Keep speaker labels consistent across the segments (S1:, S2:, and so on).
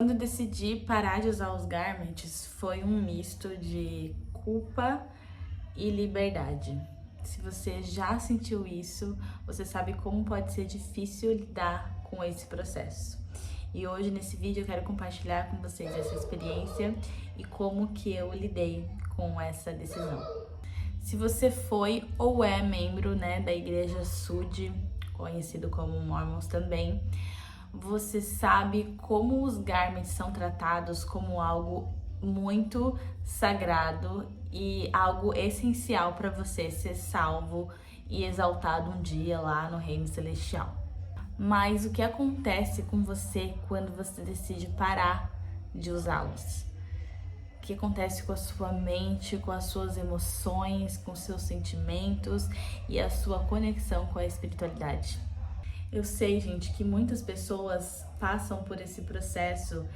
S1: Quando decidi parar de usar os garments, foi um misto de culpa e liberdade. Se você já sentiu isso, você sabe como pode ser difícil lidar com esse processo. E hoje nesse vídeo eu quero compartilhar com vocês essa experiência e como que eu lidei com essa decisão. Se você foi ou é membro, da igreja Sud, conhecido como Mormons também, você sabe como os garments são tratados como algo muito sagrado e algo essencial para você ser salvo e exaltado um dia lá no reino celestial. Mas o que acontece com você quando você decide parar de usá-los? O que acontece com a sua mente, com as suas emoções, com os seus sentimentos e a sua conexão com a espiritualidade? Eu sei, gente, que muitas pessoas passam por esse processo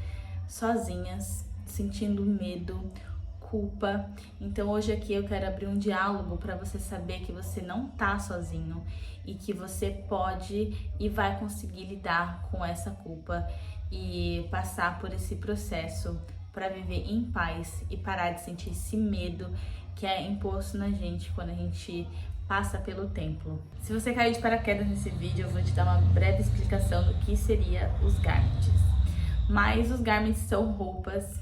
S1: sozinhas, sentindo medo, culpa. Então hoje aqui eu quero abrir um diálogo para você saber que você não tá sozinho e que você pode e vai conseguir lidar com essa culpa e passar por esse processo para viver em paz e parar de sentir esse medo que é imposto na gente quando a gente passa pelo templo. Se você caiu de paraquedas nesse vídeo, eu vou te dar uma breve explicação do que seria os garments. Mas os garments são roupas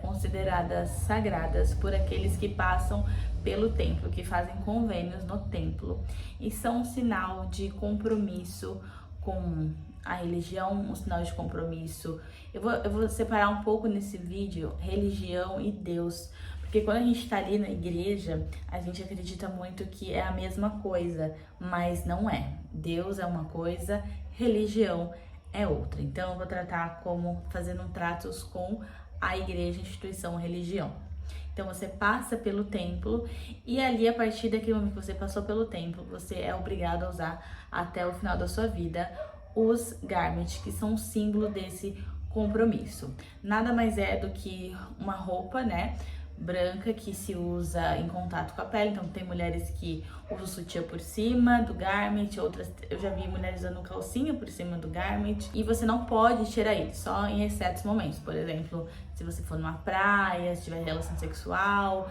S1: consideradas sagradas por aqueles que passam pelo templo, que fazem convênios no templo e são um sinal de compromisso com a religião, um sinal de compromisso. Eu vou separar um pouco nesse vídeo religião e Deus, porque quando a gente tá ali na igreja, a gente acredita muito que é a mesma coisa, mas não é. Deus é uma coisa, religião é outra. Então eu vou tratar como fazendo tratos com a igreja, instituição, religião. Então você passa pelo templo e ali, a partir daquele momento que você passou pelo templo, você é obrigado a usar até o final da sua vida os garments, que são um símbolo desse compromisso. Nada mais é do que uma roupa, branca, que se usa em contato com a pele. Então tem mulheres que usam sutiã por cima do garment, outras eu já vi mulheres usando calcinha por cima do garment, e você não pode tirar ele, só em certos momentos. Por exemplo, se você for numa praia, se tiver relação sexual,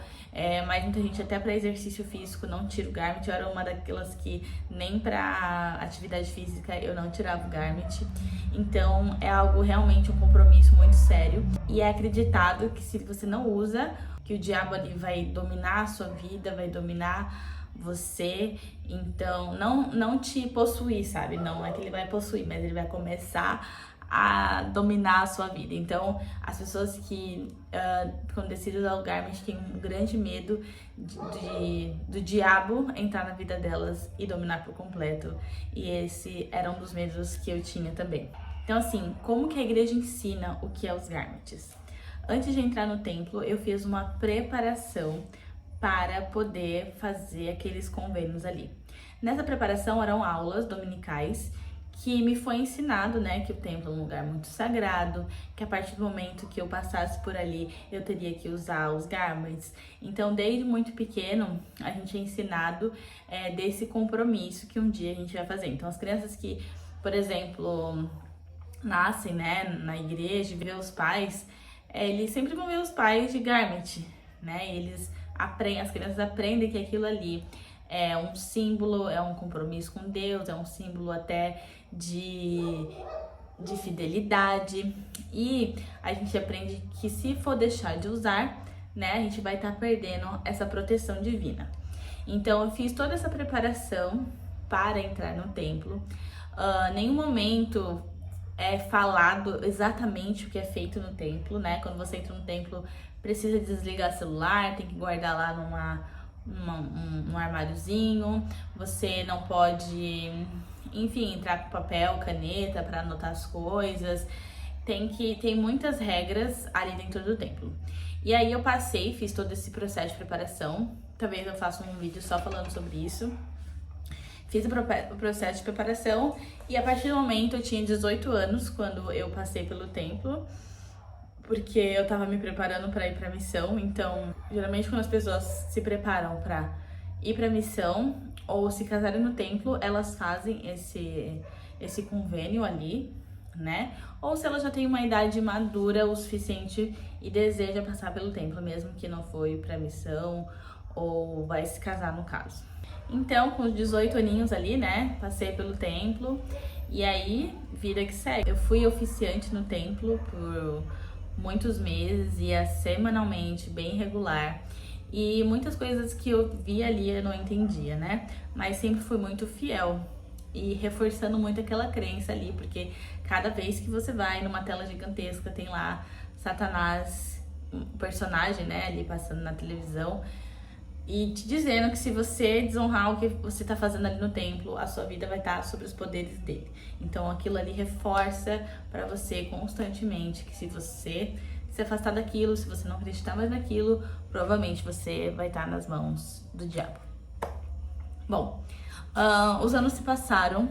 S1: mas muita gente até para exercício físico não tira o garment. Eu era uma daquelas que nem para atividade física eu não tirava o garment. Então é algo realmente um compromisso muito sério, e é acreditado que se você não usa, que o diabo ali vai dominar a sua vida, vai dominar você, então não te possuir, sabe? Não é que ele vai possuir, mas ele vai começar a dominar a sua vida. Então as pessoas que quando decidem usar o garment têm um grande medo do diabo entrar na vida delas e dominar por completo, e esse era um dos medos que eu tinha também. Então assim, como que a igreja ensina o que é os garments? Antes de entrar no templo, eu fiz uma preparação para poder fazer aqueles convênios ali. Nessa preparação eram aulas dominicais que me foi ensinado, que o templo é um lugar muito sagrado, que a partir do momento que eu passasse por ali, eu teria que usar os garments. Então, desde muito pequeno, a gente é ensinado desse compromisso que um dia a gente vai fazer. Então, as crianças que, por exemplo, nascem, na igreja, vê os pais, eles sempre vão ver os pais de garment, Eles aprendem, as crianças aprendem que aquilo ali é um símbolo, é um compromisso com Deus, é um símbolo até de fidelidade. E a gente aprende que se for deixar de usar, a gente vai estar perdendo essa proteção divina. Então eu fiz toda essa preparação para entrar no templo. Nenhum momento é falado exatamente o que é feito no templo, Quando você entra no templo, precisa desligar celular, tem que guardar lá num armáriozinho. Você não pode, entrar com papel, caneta para anotar as coisas. Tem muitas regras ali dentro do templo. E aí eu fiz todo esse processo de preparação. Talvez eu faça um vídeo só falando sobre isso. Fiz o processo de preparação e a partir do momento eu tinha 18 anos quando eu passei pelo templo, porque eu tava me preparando para ir pra missão. Então, geralmente quando as pessoas se preparam para ir pra missão ou se casarem no templo, elas fazem esse convênio ali, né? Ou se ela já tem uma idade madura o suficiente e deseja passar pelo templo, mesmo que não foi pra missão ou vai se casar no caso. Então, com os 18 aninhos ali, né, passei pelo templo e aí, vida que segue. Eu fui oficiante no templo por muitos meses, ia semanalmente, bem regular. E muitas coisas que eu via ali eu não entendia, né? Mas sempre fui muito fiel e reforçando muito aquela crença ali, porque cada vez que você vai numa tela gigantesca, tem lá Satanás, um personagem, né, ali passando na televisão e te dizendo que se você desonrar o que você tá fazendo ali no templo, a sua vida vai estar sob os poderes dele. Então aquilo ali reforça para você constantemente que se você se afastar daquilo, se você não acreditar mais naquilo, provavelmente você vai estar nas mãos do diabo. Bom, os anos se passaram,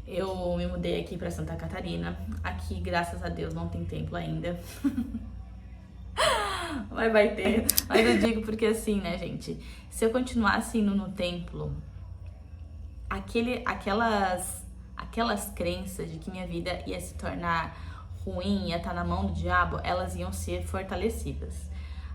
S1: eu me mudei aqui para Santa Catarina. Aqui, graças a Deus, não tem templo ainda. Mas vai ter. Mas eu digo porque assim, né, gente? Se eu continuasse indo no templo, aquelas crenças de que minha vida ia se tornar ruim, ia estar na mão do diabo, elas iam ser fortalecidas.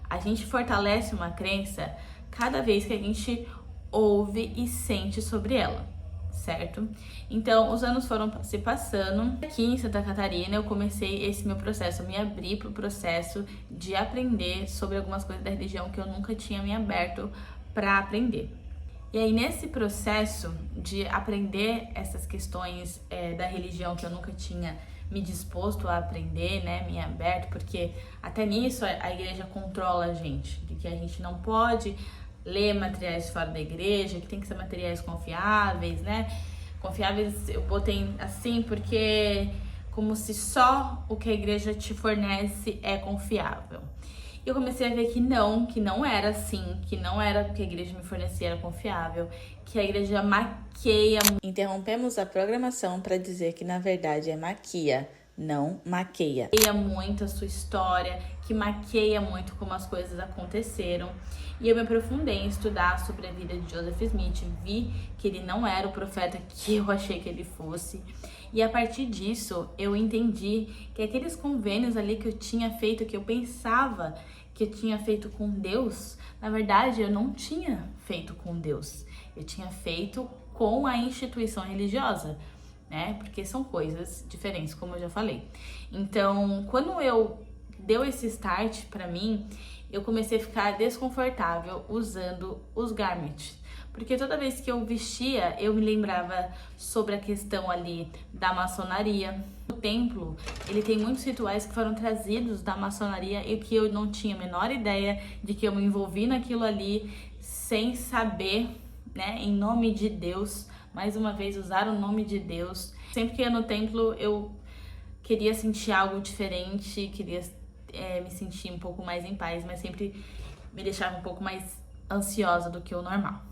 S1: A gente fortalece uma crença cada vez que a gente ouve e sente sobre ela, certo? Então, os anos foram se passando. Aqui em Santa Catarina, eu comecei esse meu processo, eu me abri pro processo de aprender sobre algumas coisas da religião que eu nunca tinha me aberto para aprender. E aí, nesse processo de aprender essas questões da religião que eu nunca tinha me disposto a aprender, né, me aberto, porque até nisso a igreja controla a gente, de que a gente não pode ler materiais fora da igreja, que tem que ser materiais confiáveis, né? Confiáveis eu botei assim porque como se só o que a igreja te fornece é confiável. E eu comecei a ver que não era assim, que não era o que a igreja me fornecia era confiável, que a igreja maqueia. Interrompemos a programação para dizer que na verdade é maquia, não maqueia. Maqueia muito a sua história, que maqueia muito como as coisas aconteceram. E eu me aprofundei em estudar sobre a vida de Joseph Smith, vi que ele não era o profeta que eu achei que ele fosse. E a partir disso, eu entendi que aqueles convênios ali que eu tinha feito, que eu pensava que eu tinha feito com Deus, na verdade eu não tinha feito com Deus. Eu tinha feito com a instituição religiosa, né? Porque são coisas diferentes, como eu já falei. Então, quando eu deu esse start pra mim, eu comecei a ficar desconfortável usando os garments. Porque toda vez que eu vestia, eu me lembrava sobre a questão ali da maçonaria. O templo, ele tem muitos rituais que foram trazidos da maçonaria e que eu não tinha a menor ideia de que eu me envolvi naquilo ali sem saber, né, em nome de Deus. Mais uma vez, usar o nome de Deus. Sempre que ia no templo, eu queria sentir algo diferente, queria me sentir um pouco mais em paz, mas sempre me deixava um pouco mais ansiosa do que o normal.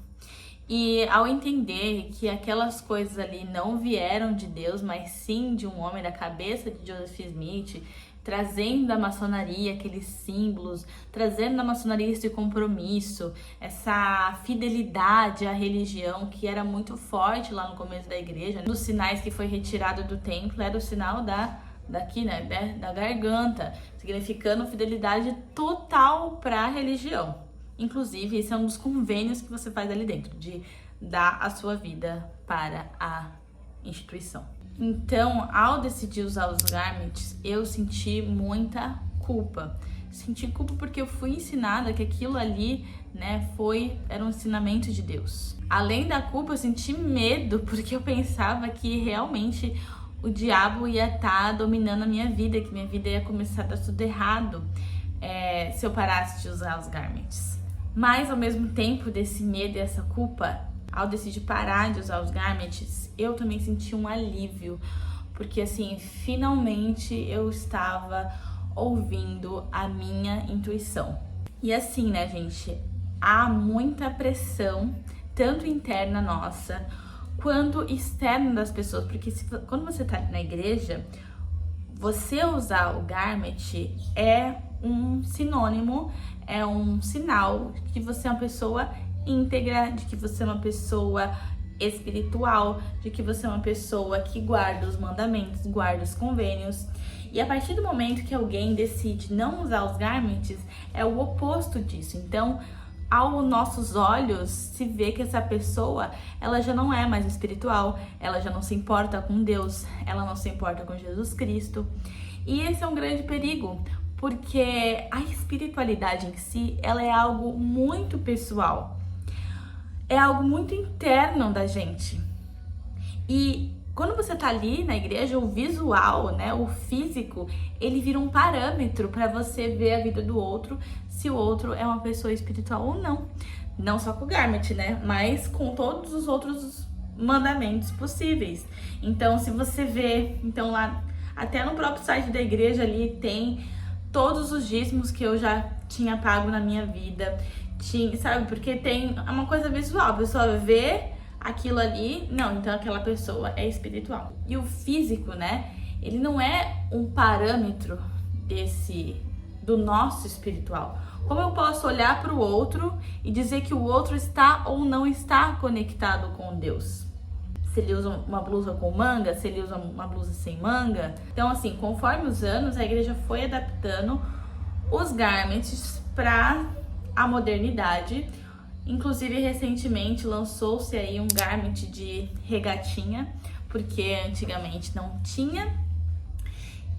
S1: E ao entender que aquelas coisas ali não vieram de Deus, mas sim de um homem da cabeça de Joseph Smith, trazendo da maçonaria aqueles símbolos, trazendo da maçonaria esse compromisso, essa fidelidade à religião que era muito forte lá no começo da igreja. Um dos sinais que foi retirado do templo era o sinal daqui, né, da garganta, significando fidelidade total para a religião. Inclusive, esse é um dos convênios que você faz ali dentro, de dar a sua vida para a instituição. Então, ao decidir usar os garments, eu senti muita culpa. Senti culpa porque eu fui ensinada que aquilo ali, né, era um ensinamento de Deus. Além da culpa, eu senti medo porque eu pensava que realmente o diabo ia estar dominando a minha vida, que minha vida ia começar a dar tudo errado se eu parasse de usar os garments. Mas, ao mesmo tempo desse medo e essa culpa, ao decidir parar de usar os garments, eu também senti um alívio. Porque, assim, finalmente eu estava ouvindo a minha intuição. E assim, né, gente, há muita pressão, tanto interna nossa, quanto externa das pessoas. Porque quando você tá na igreja, você usar o garment é um sinônimo, é um sinal de que você é uma pessoa íntegra, de que você é uma pessoa espiritual, de que você é uma pessoa que guarda os mandamentos, guarda os convênios. E a partir do momento que alguém decide não usar os garments, é o oposto disso. Então, aos nossos olhos, se vê que essa pessoa, ela já não é mais espiritual, ela já não se importa com Deus, ela não se importa com Jesus Cristo. E esse é um grande perigo, porque a espiritualidade em si, ela é algo muito pessoal. É algo muito interno da gente. E quando você tá ali na igreja, o visual, né, o físico, ele vira um parâmetro para você ver a vida do outro, se o outro é uma pessoa espiritual ou não. Não só com o garment, né, mas com todos os outros mandamentos possíveis. Então, se você vê, então lá, até no próprio site da igreja ali tem todos os dízimos que eu já tinha pago na minha vida. Sabe, porque tem uma coisa visual, a pessoa vê aquilo ali, não, então aquela pessoa é espiritual. E o físico, né, ele não é um parâmetro do nosso espiritual. Como eu posso olhar para o outro e dizer que o outro está ou não está conectado com Deus? Se ele usa uma blusa com manga, se ele usa uma blusa sem manga. Então, assim, conforme os anos, a igreja foi adaptando os garments para a modernidade. Inclusive, recentemente lançou-se aí um garment de regatinha, porque antigamente não tinha.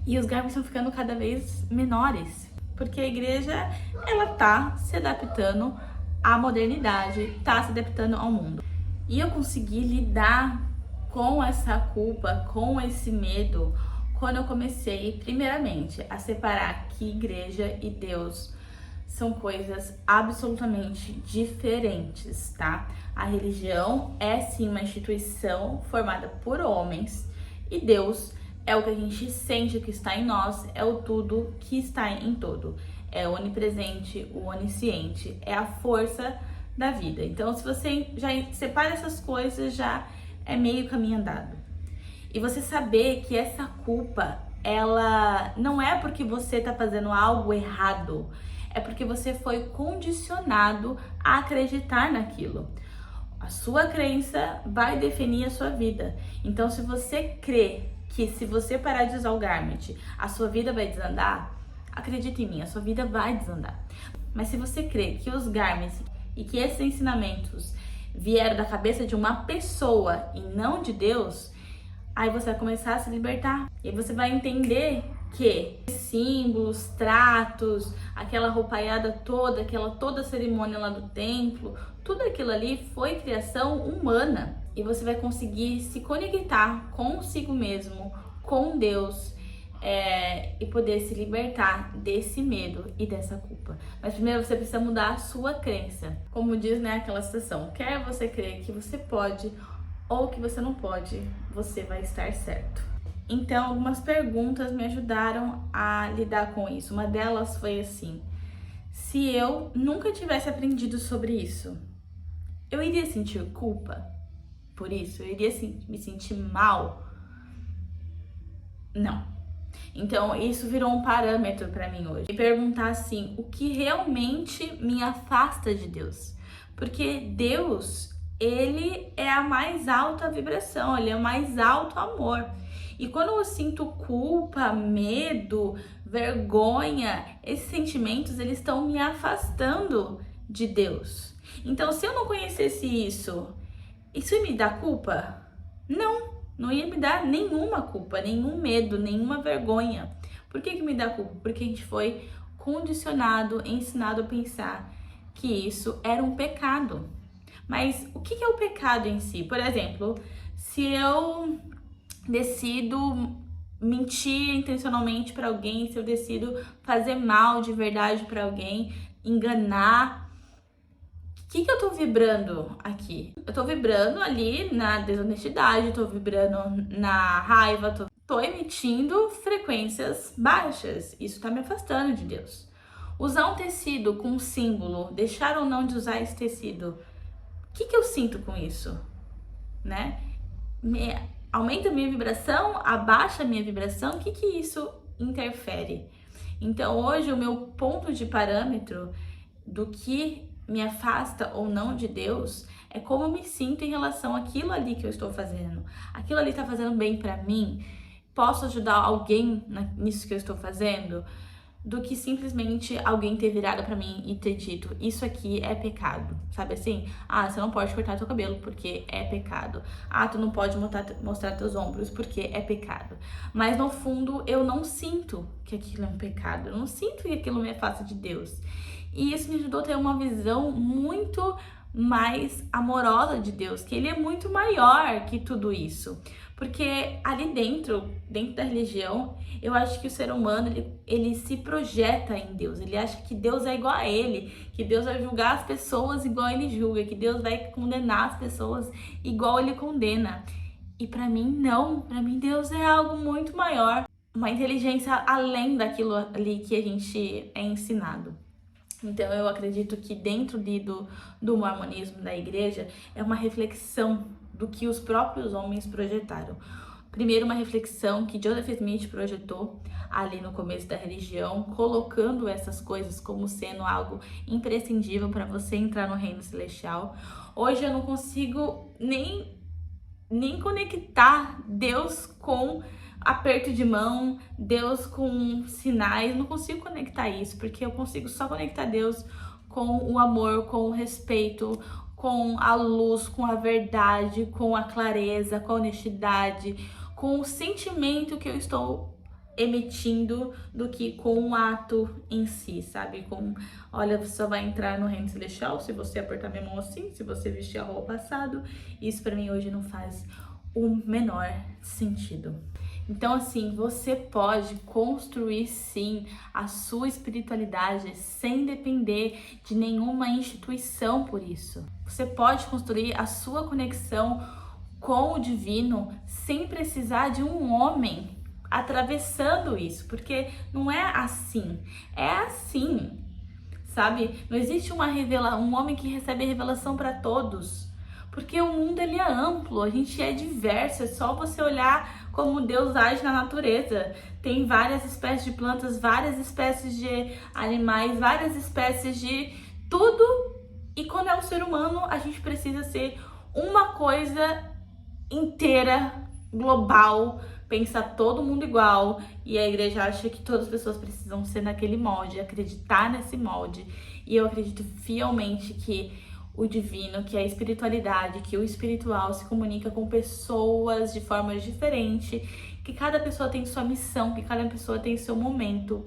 S1: E os garments estão ficando cada vez menores, porque a igreja, ela tá se adaptando à modernidade, tá se adaptando ao mundo. E eu consegui lidar com essa culpa, com esse medo, quando eu comecei, primeiramente, a separar que igreja e Deus são coisas absolutamente diferentes, tá? A religião é sim uma instituição formada por homens e Deus é o que a gente sente que está em nós, é o tudo que está em todo. É o onipresente, o onisciente, é a força da vida. Então, se você já separa essas coisas, já é meio caminho andado. E você saber que essa culpa, ela não é porque você tá fazendo algo errado, é porque você foi condicionado a acreditar naquilo. A sua crença vai definir a sua vida. Então, se você crê que se você parar de usar o garment, a sua vida vai desandar, acredita em mim, a sua vida vai desandar. Mas se você crê que os garments e que esses ensinamentos vieram da cabeça de uma pessoa e não de Deus, aí você vai começar a se libertar. E você vai entender que símbolos, tratos, aquela roupaiada toda, toda a cerimônia lá do templo, tudo aquilo ali foi criação humana. E você vai conseguir se conectar consigo mesmo, com Deus, e poder se libertar desse medo e dessa culpa. Mas primeiro você precisa mudar a sua crença. Como diz, né, aquela citação, quer você crer que você pode ou que você não pode, você vai estar certo. Então, algumas perguntas me ajudaram a lidar com isso. Uma delas foi assim: se eu nunca tivesse aprendido sobre isso, eu iria sentir culpa por isso? Eu iria me sentir mal? Não. Então, isso virou um parâmetro para mim hoje. E perguntar assim, o que realmente me afasta de Deus? Porque Deus, ele é a mais alta vibração, ele é o mais alto amor. E quando eu sinto culpa, medo, vergonha, esses sentimentos, eles estão me afastando de Deus. Então, se eu não conhecesse isso ia me dar culpa? Não ia me dar nenhuma culpa, nenhum medo, nenhuma vergonha. Por que me dá culpa? Porque a gente foi condicionado, ensinado a pensar que isso era um pecado. Mas o que é o pecado em si? Por exemplo, se eu decido mentir intencionalmente para alguém, se eu decido fazer mal de verdade para alguém, enganar, o que eu tô vibrando aqui? Eu tô vibrando ali na desonestidade, tô vibrando na raiva, tô emitindo frequências baixas. Isso tá me afastando de Deus. Usar um tecido com um símbolo, deixar ou não de usar esse tecido, o que eu sinto com isso? Né? Aumenta a minha vibração? Abaixa a minha vibração? O que isso interfere? Então, hoje, o meu ponto de parâmetro do que me afasta ou não de Deus é como eu me sinto em relação àquilo ali que eu estou fazendo. Aquilo ali tá fazendo bem pra mim? Posso ajudar alguém nisso que eu estou fazendo? Do que simplesmente alguém ter virado pra mim e ter dito, isso aqui é pecado, sabe assim? Ah, você não pode cortar teu cabelo porque é pecado. Ah, tu não pode mostrar teus ombros porque é pecado. Mas no fundo eu não sinto que aquilo é um pecado, eu não sinto que aquilo me afasta de Deus. E isso me ajudou a ter uma visão muito mais amorosa de Deus, que ele é muito maior que tudo isso. Porque ali dentro da religião, eu acho que o ser humano, ele se projeta em Deus. Ele acha que Deus é igual a ele, que Deus vai julgar as pessoas igual ele julga, que Deus vai condenar as pessoas igual ele condena. E pra mim, não. Pra mim, Deus é algo muito maior. Uma inteligência além daquilo ali que a gente é ensinado. Então, eu acredito que dentro do mormonismo da igreja é uma reflexão do que os próprios homens projetaram. Primeiro, uma reflexão que Joseph Smith projetou ali no começo da religião, colocando essas coisas como sendo algo imprescindível para você entrar no reino celestial. Hoje eu não consigo nem conectar Deus com aperto de mão, Deus com sinais, não consigo conectar isso, porque eu consigo só conectar Deus com o amor, com o respeito, com a luz, com a verdade, com a clareza, com a honestidade, com o sentimento que eu estou emitindo do que com o ato em si, sabe? Olha, você só vai entrar no reino celestial se você apertar minha mão assim, se você vestir a roupa assado. Isso pra mim hoje não faz o menor sentido. Então, assim, você pode construir sim a sua espiritualidade sem depender de nenhuma instituição por isso. Você pode construir a sua conexão com o divino sem precisar de um homem atravessando isso, porque não é assim, é assim, sabe? Não existe um homem que recebe a revelação para todos. Porque o mundo ele é amplo, a gente é diverso, é só você olhar como Deus age na natureza. Tem várias espécies de plantas, várias espécies de animais, várias espécies de tudo. E quando é um ser humano, a gente precisa ser uma coisa inteira, global, pensar todo mundo igual. E a igreja acha que todas as pessoas precisam ser naquele molde, acreditar nesse molde. E eu acredito fielmente que o divino, que a espiritualidade, que o espiritual se comunica com pessoas de formas diferentes, que cada pessoa tem sua missão, que cada pessoa tem seu momento.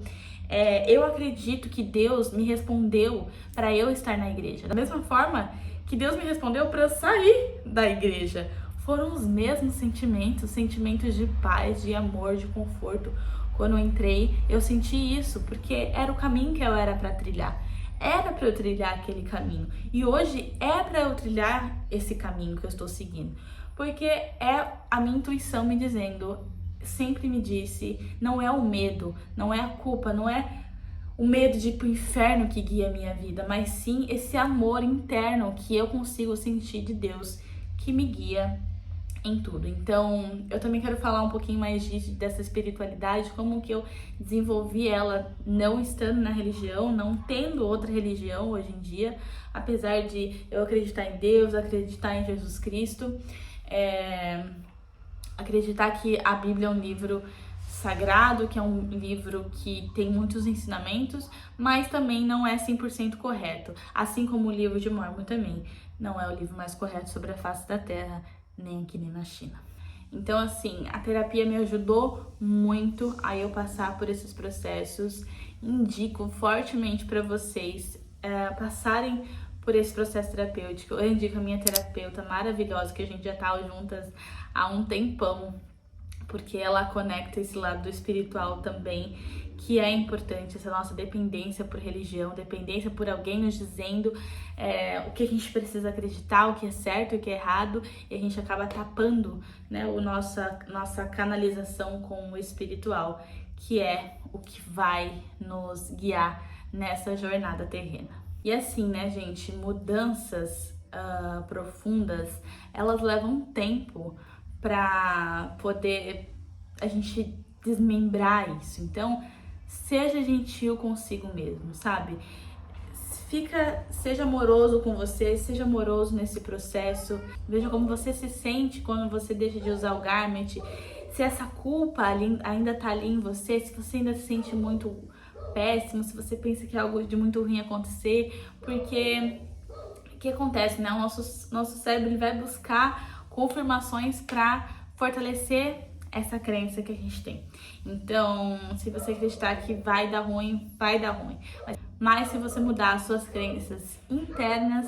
S1: Eu acredito que Deus me respondeu para eu estar na igreja. Da mesma forma que Deus me respondeu para eu sair da igreja. Foram os mesmos sentimentos de paz, de amor, de conforto. Quando eu entrei, eu senti isso, porque era o caminho que eu era para trilhar. Era para eu trilhar aquele caminho. E hoje é para eu trilhar esse caminho que eu estou seguindo. Porque é a minha intuição me dizendo, sempre me disse, não é o medo, não é a culpa, não é o medo de ir pro inferno que guia a minha vida, mas sim esse amor interno que eu consigo sentir de Deus, que me guia em tudo. Então, eu também quero falar um pouquinho mais dessa espiritualidade, como que eu desenvolvi ela não estando na religião, não tendo outra religião hoje em dia, apesar de eu acreditar em Deus, acreditar em Jesus Cristo, acreditar que a Bíblia é um livro sagrado, que é um livro que tem muitos ensinamentos, mas também não é 100% correto, assim como o livro de Mórmon também não é o livro mais correto sobre a face da Terra, nem aqui nem na China. Então, assim, a terapia me ajudou muito a eu passar por esses processos. Indico fortemente para vocês passarem por esse processo terapêutico. Eu indico a minha terapeuta maravilhosa, que a gente já tá juntas há um tempão, porque ela conecta esse lado espiritual também, que é importante, essa nossa dependência por religião, dependência por alguém nos dizendo o que a gente precisa acreditar, o que é certo e o que é errado, e a gente acaba tapando, né, nossa canalização com o espiritual, que é o que vai nos guiar nessa jornada terrena. E assim, né, gente, mudanças profundas, elas levam tempo para poder a gente desmembrar isso. Então, seja gentil consigo mesmo, sabe? Seja amoroso com você, seja amoroso nesse processo. Veja como você se sente quando você deixa de usar o garment. Se essa culpa ainda tá ali em você, se você ainda se sente muito péssimo, se você pensa que é algo de muito ruim acontecer, porque o que acontece, né? O nosso cérebro ele vai buscar confirmações para fortalecer essa crença que a gente tem. Então, se você acreditar que vai dar ruim, vai dar ruim. Mas se você mudar as suas crenças internas,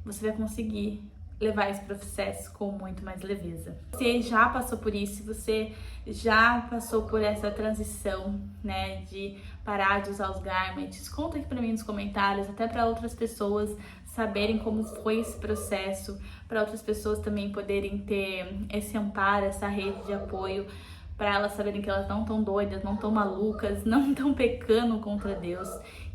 S1: você vai conseguir levar esse processo com muito mais leveza. Você já passou por isso, você já passou por essa transição, né, de parar de usar os garments, conta aqui pra mim nos comentários, até para outras pessoas saberem como foi esse processo, para outras pessoas também poderem ter esse amparo, essa rede de apoio, para elas saberem que elas não estão doidas, não estão malucas, não estão pecando contra Deus,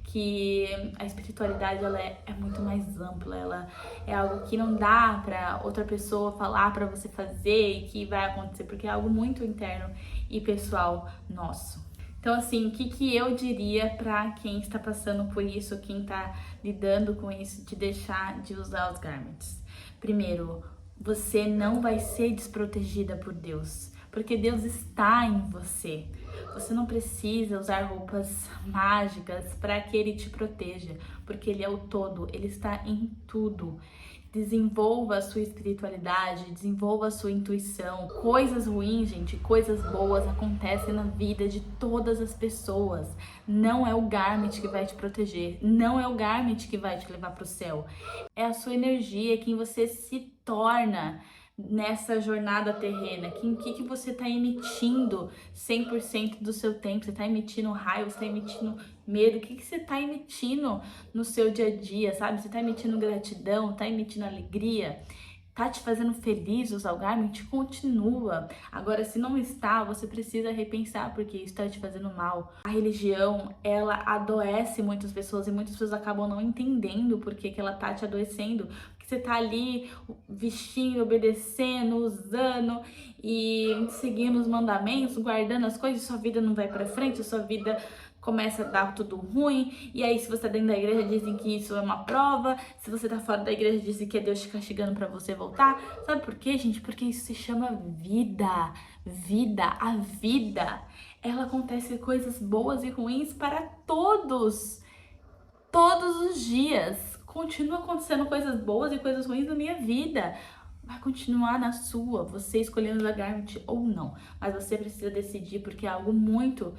S1: que a espiritualidade ela é muito mais ampla, ela é algo que não dá para outra pessoa falar para você fazer e que vai acontecer, porque é algo muito interno e pessoal nosso. Então, assim, o que eu diria para quem está passando por isso, quem está lidando com isso, de deixar de usar os garments? Primeiro, você não vai ser desprotegida por Deus, porque Deus está em você. Você não precisa usar roupas mágicas para que Ele te proteja, porque Ele é o todo, Ele está em tudo. Desenvolva a sua espiritualidade, desenvolva a sua intuição. Coisas ruins, gente, coisas boas acontecem na vida de todas as pessoas. Não é o garment que vai te proteger, não é o garment que vai te levar para o céu. É a sua energia, quem você se torna nessa jornada terrena, o que você está emitindo 100% do seu tempo, você está emitindo raiva, você está emitindo medo, o que você está emitindo no seu dia a dia, sabe? Você está emitindo gratidão, está emitindo alegria, tá te fazendo feliz usar o garment? Continua. Agora, se não está, você precisa repensar, porque isso está te fazendo mal. A religião, ela adoece muitas pessoas e muitas pessoas acabam não entendendo por que ela tá te adoecendo. Porque você tá ali vestindo, obedecendo, usando e seguindo os mandamentos, guardando as coisas, sua vida não vai pra frente, sua vida começa a dar tudo ruim, e aí se você tá dentro da igreja dizem que isso é uma prova, se você tá fora da igreja dizem que é Deus te castigando pra você voltar. Sabe por quê, gente? Porque isso se chama vida. A vida, ela acontece coisas boas e ruins para todos os dias. Continua acontecendo coisas boas e coisas ruins na minha vida. Vai continuar na sua, você escolhendo usar garment ou não, mas você precisa decidir, porque é algo muito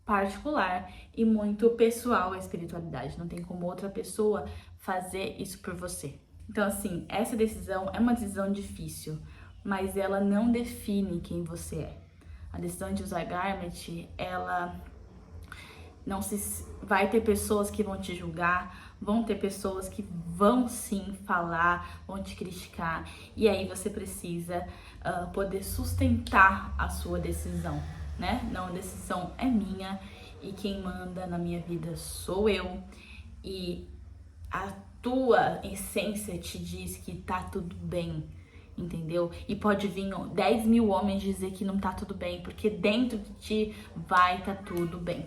S1: particular e muito pessoal a espiritualidade. Não tem como outra pessoa fazer isso por você. Então, assim, essa decisão é uma decisão difícil, mas ela não define quem você é. A decisão de usar garment, ela não se... Vai ter pessoas que vão te julgar, vão ter pessoas que vão sim falar, vão te criticar, e aí você precisa poder sustentar a sua decisão, né? Não, a decisão é minha e quem manda na minha vida sou eu, e a tua essência te diz que tá tudo bem, entendeu? E pode vir 10 mil homens dizer que não tá tudo bem, porque dentro de ti vai tá tudo bem.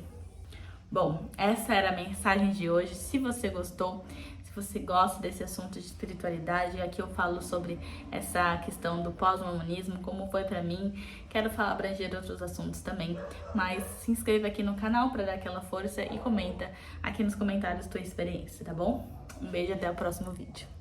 S1: Bom, essa era a mensagem de hoje. Se você gostou, se você gosta desse assunto de espiritualidade, aqui eu falo sobre essa questão do pós-mormonismo, como foi pra mim. Quero falar, abranger outros assuntos também, mas se inscreva aqui no canal para dar aquela força e comenta aqui nos comentários tua experiência, tá bom? Um beijo e até o próximo vídeo.